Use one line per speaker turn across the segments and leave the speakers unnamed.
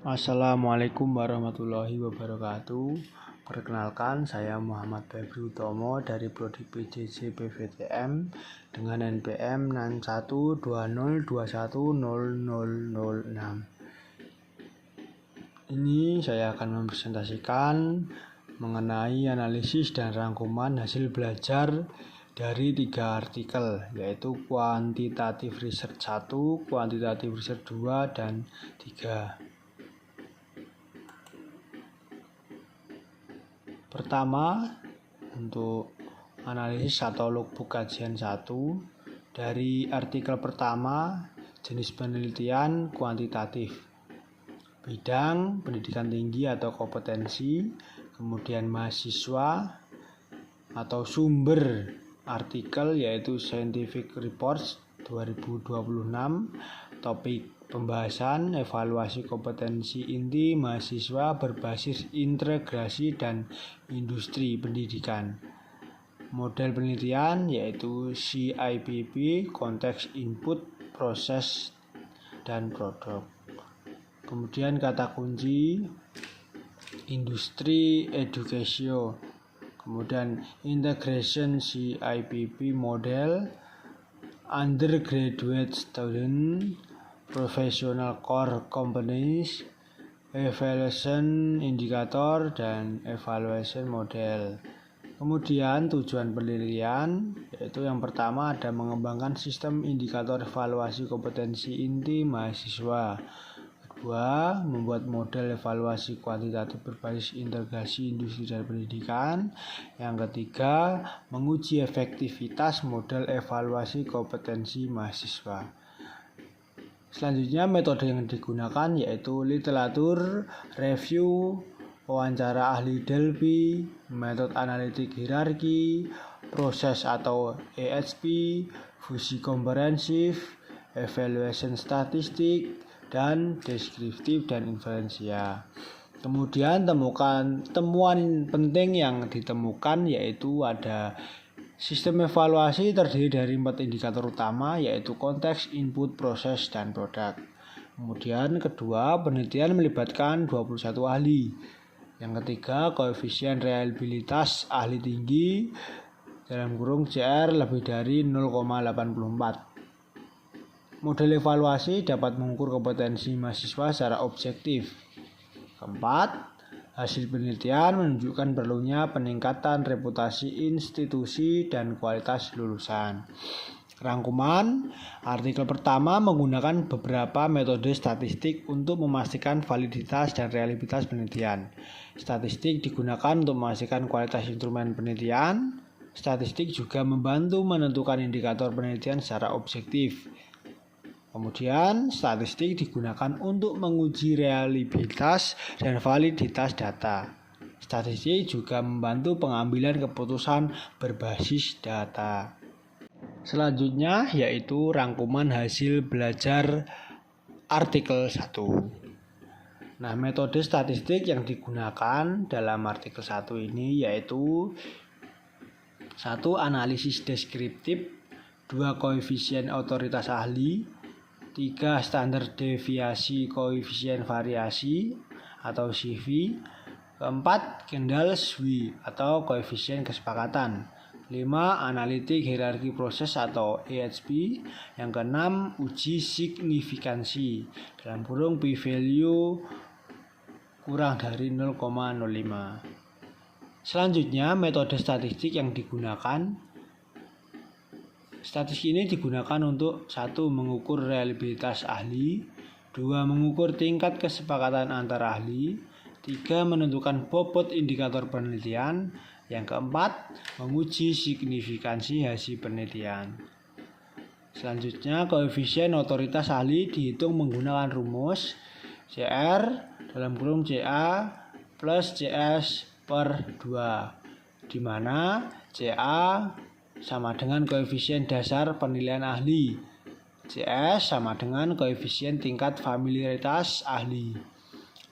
Assalamualaikum warahmatullahi wabarakatuh. Perkenalkan, saya Muhammad Febri Utomo dari Prodi PJJ PVTM dengan NPM 6120210006. Ini saya akan mempresentasikan mengenai analisis dan rangkuman hasil belajar dari 3 artikel, yaitu Quantitative Research 1, Quantitative Research 2, dan 3. Pertama, untuk analisis atau logbook kajian 1, dari artikel pertama, jenis penelitian kuantitatif, bidang pendidikan tinggi atau kompetensi, kemudian mahasiswa atau sumber artikel yaitu Scientific Reports 2026, topik pembahasan evaluasi kompetensi inti mahasiswa berbasis integrasi dan industri pendidikan. Model penelitian yaitu CIPP, konteks input, proses, dan produk. Kemudian kata kunci industri education, kemudian integration CIPP model, undergraduate student, professional core companies, evaluation indikator, dan evaluation model. Kemudian tujuan penelitian yaitu yang pertama ada mengembangkan sistem indikator evaluasi kompetensi inti mahasiswa. Kedua, membuat model evaluasi kuantitatif berbasis integrasi industri dan pendidikan. Yang ketiga, menguji efektivitas model evaluasi kompetensi mahasiswa. Selanjutnya, metode yang digunakan yaitu literatur review, wawancara ahli Delphi, metode analitik hierarki, proses atau EHP, fusi komprehensif, evaluation statistik, dan deskriptif dan inferensia. Kemudian temuan penting yang ditemukan yaitu ada sistem evaluasi terdiri dari 4 indikator utama yaitu konteks, input, proses, dan produk. Kemudian kedua, penelitian melibatkan 21 ahli. Yang ketiga, koefisien reliabilitas ahli tinggi (CR) lebih dari 0,84. Model evaluasi dapat mengukur kompetensi mahasiswa secara objektif. Keempat, hasil penelitian menunjukkan perlunya peningkatan reputasi institusi dan kualitas lulusan. Rangkuman, artikel pertama menggunakan beberapa metode statistik untuk memastikan validitas dan reliabilitas penelitian. Statistik digunakan untuk memastikan kualitas instrumen penelitian. Statistik juga membantu menentukan indikator penelitian secara objektif. Kemudian, statistik digunakan untuk menguji reliabilitas dan validitas data. Statistik juga membantu pengambilan keputusan berbasis data. Selanjutnya yaitu rangkuman hasil belajar artikel 1. Nah, metode statistik yang digunakan dalam artikel 1 ini yaitu 1. Analisis deskriptif, 2. Koefisien otoritas ahli, 3. Standar deviasi koefisien variasi atau CV, 4. Kendall-Sui atau koefisien kesepakatan, 5. Analitik hierarki proses atau EHP, yang keenam uji signifikansi (p-value kurang dari 0,05). Selanjutnya, metode statistik yang digunakan. Statistik ini digunakan untuk 1. Mengukur reliabilitas ahli, 2. Mengukur tingkat kesepakatan antar ahli, 3. Menentukan bobot indikator penelitian, yang keempat menguji signifikansi hasil penelitian. Selanjutnya, koefisien otoritas ahli dihitung menggunakan rumus CR (CA plus CS per 2), di mana CA sama dengan koefisien dasar penilaian ahli, CS sama dengan koefisien tingkat familiaritas ahli.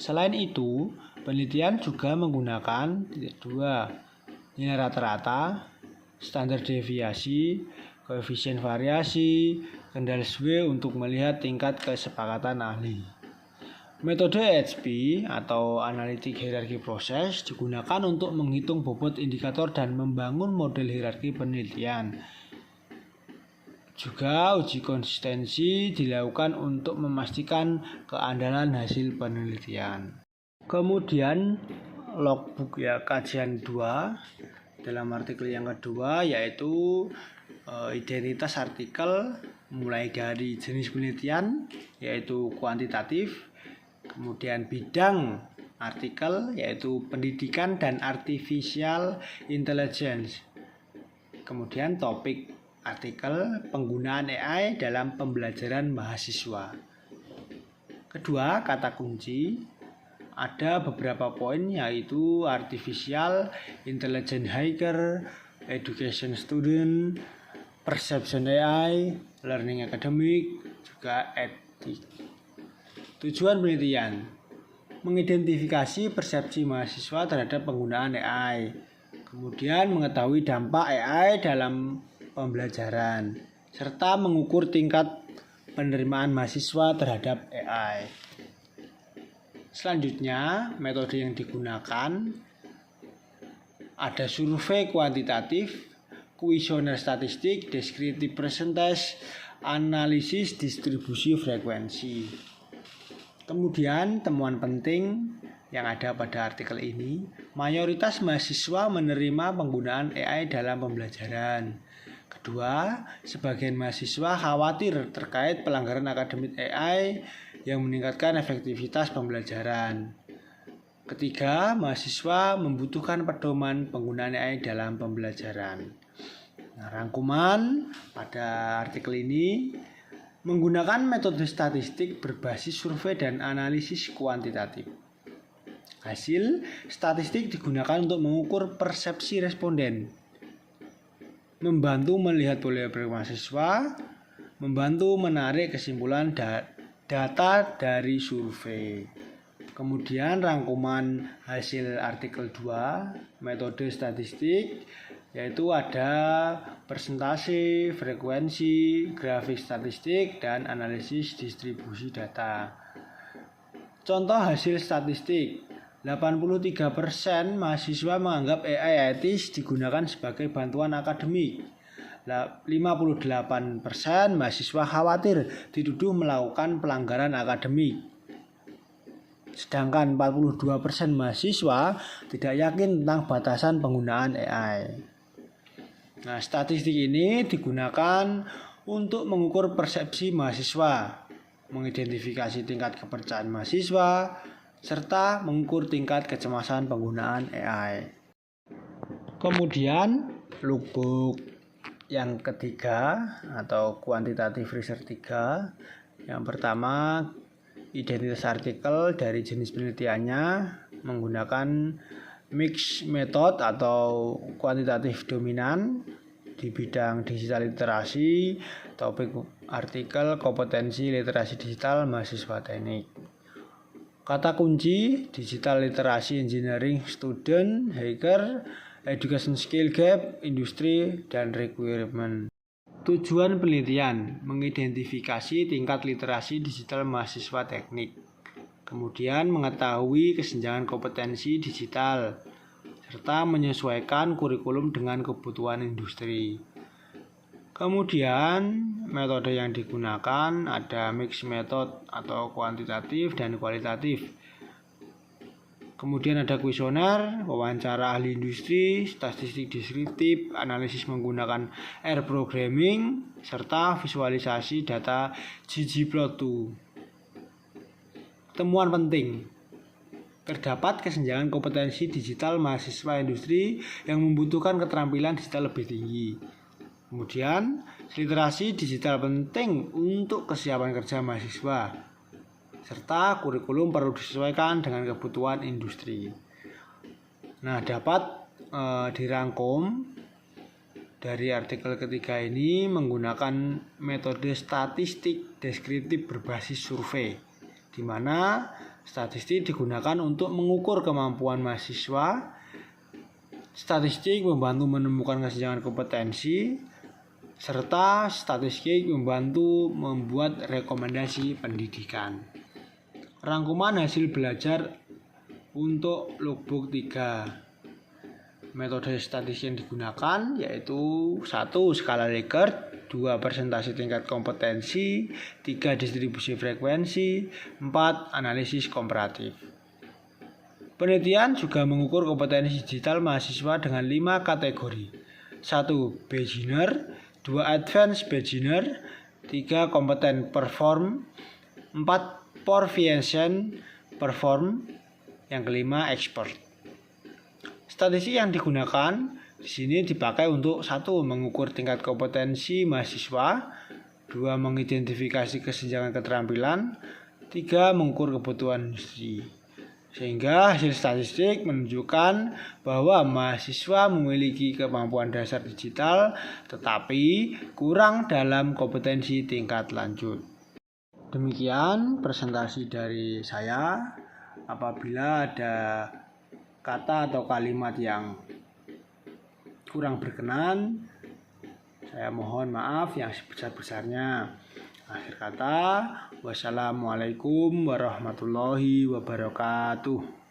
Selain itu, penelitian juga menggunakan 2. Nilai rata-rata, standar deviasi, koefisien variasi, Kendall-Sui untuk melihat tingkat kesepakatan ahli. Metode AHP atau Analytic Hierarchy Process digunakan untuk menghitung bobot indikator dan membangun model hierarki penelitian. Juga uji konsistensi dilakukan untuk memastikan keandalan hasil penelitian. Kemudian logbook kajian 2 dalam artikel yang kedua yaitu identitas artikel mulai dari jenis penelitian yaitu kuantitatif, kemudian bidang artikel yaitu pendidikan dan artificial intelligence, kemudian topik artikel penggunaan AI dalam pembelajaran mahasiswa. Kedua, kata kunci ada beberapa poin yaitu artificial intelligence hacker, education student, perception AI, learning academic, juga etik. Tujuan penelitian mengidentifikasi persepsi mahasiswa terhadap penggunaan AI, kemudian mengetahui dampak AI dalam pembelajaran, serta mengukur tingkat penerimaan mahasiswa terhadap AI. Selanjutnya, metode yang digunakan ada survei kuantitatif, kuesioner statistik, descriptive percentage, analisis distribusi frekuensi. Kemudian temuan penting yang ada pada artikel ini, mayoritas mahasiswa menerima penggunaan AI dalam pembelajaran. Kedua, sebagian mahasiswa khawatir terkait pelanggaran akademik AI yang meningkatkan efektivitas pembelajaran. Ketiga, mahasiswa membutuhkan pedoman penggunaan AI dalam pembelajaran. Nah, rangkuman pada artikel ini menggunakan metode statistik berbasis survei dan analisis kuantitatif. Hasil statistik digunakan untuk mengukur persepsi responden, membantu melihat pola mahasiswa, membantu menarik kesimpulan data dari survei. Kemudian rangkuman hasil artikel 2, metode statistik, yaitu ada persentase, frekuensi, grafik statistik, dan analisis distribusi data. Contoh hasil statistik, 83% mahasiswa menganggap AI etis digunakan sebagai bantuan akademik. 58% mahasiswa khawatir dituduh melakukan pelanggaran akademik. Sedangkan 42% mahasiswa tidak yakin tentang batasan penggunaan AI. Nah, statistik ini digunakan untuk mengukur persepsi mahasiswa, mengidentifikasi tingkat kepercayaan mahasiswa, serta mengukur tingkat kecemasan penggunaan AI. Kemudian lookbook yang ketiga atau quantitative research 3. Yang pertama, identitas artikel dari jenis penelitiannya menggunakan mixed method atau kuantitatif dominan di bidang digital literasi, topik artikel kompetensi literasi digital mahasiswa teknik. Kata kunci digital literasi engineering student, hacker, education skill gap, industri, dan requirement. Tujuan penelitian mengidentifikasi tingkat literasi digital mahasiswa teknik, kemudian mengetahui kesenjangan kompetensi digital, serta menyesuaikan kurikulum dengan kebutuhan industri. Kemudian metode yang digunakan ada mixed method atau kuantitatif dan kualitatif. Kemudian ada kuesioner, wawancara ahli industri, statistik deskriptif, analisis menggunakan R programming, serta visualisasi data ggplot2. Temuan penting. Terdapat kesenjangan kompetensi digital mahasiswa industri yang membutuhkan keterampilan digital lebih tinggi. Kemudian, literasi digital penting untuk kesiapan kerja mahasiswa, serta kurikulum perlu disesuaikan dengan kebutuhan industri. Nah, dapat dirangkum dari artikel ketiga ini menggunakan metode statistik deskriptif berbasis survei, di mana statistik digunakan untuk mengukur kemampuan mahasiswa. Statistik membantu menemukan kesenjangan kompetensi, serta statistik membantu membuat rekomendasi pendidikan. Rangkuman hasil belajar untuk logbook 3. Metode statistik yang digunakan yaitu 1. Skala Likert, 2. Persentase tingkat kompetensi, 3. Distribusi frekuensi, 4. Analisis komparatif. Penelitian juga mengukur kompetensi digital mahasiswa dengan 5 kategori. 1. Beginner, 2. Advanced Beginner, 3. Kompeten Perform, 4. Proficient Perform, yang kelima Expert. Statistik yang digunakan di sini dipakai untuk 1. Mengukur tingkat kompetensi mahasiswa, 2. Mengidentifikasi kesenjangan keterampilan, 3. Mengukur kebutuhan industri. Sehingga hasil statistik menunjukkan bahwa mahasiswa memiliki kemampuan dasar digital tetapi kurang dalam kompetensi tingkat lanjut. Demikian presentasi dari saya. Apabila ada kata atau kalimat yang kurang berkenan, saya mohon maaf yang sebesar-besarnya. Akhir kata, wassalamualaikum warahmatullahi wabarakatuh.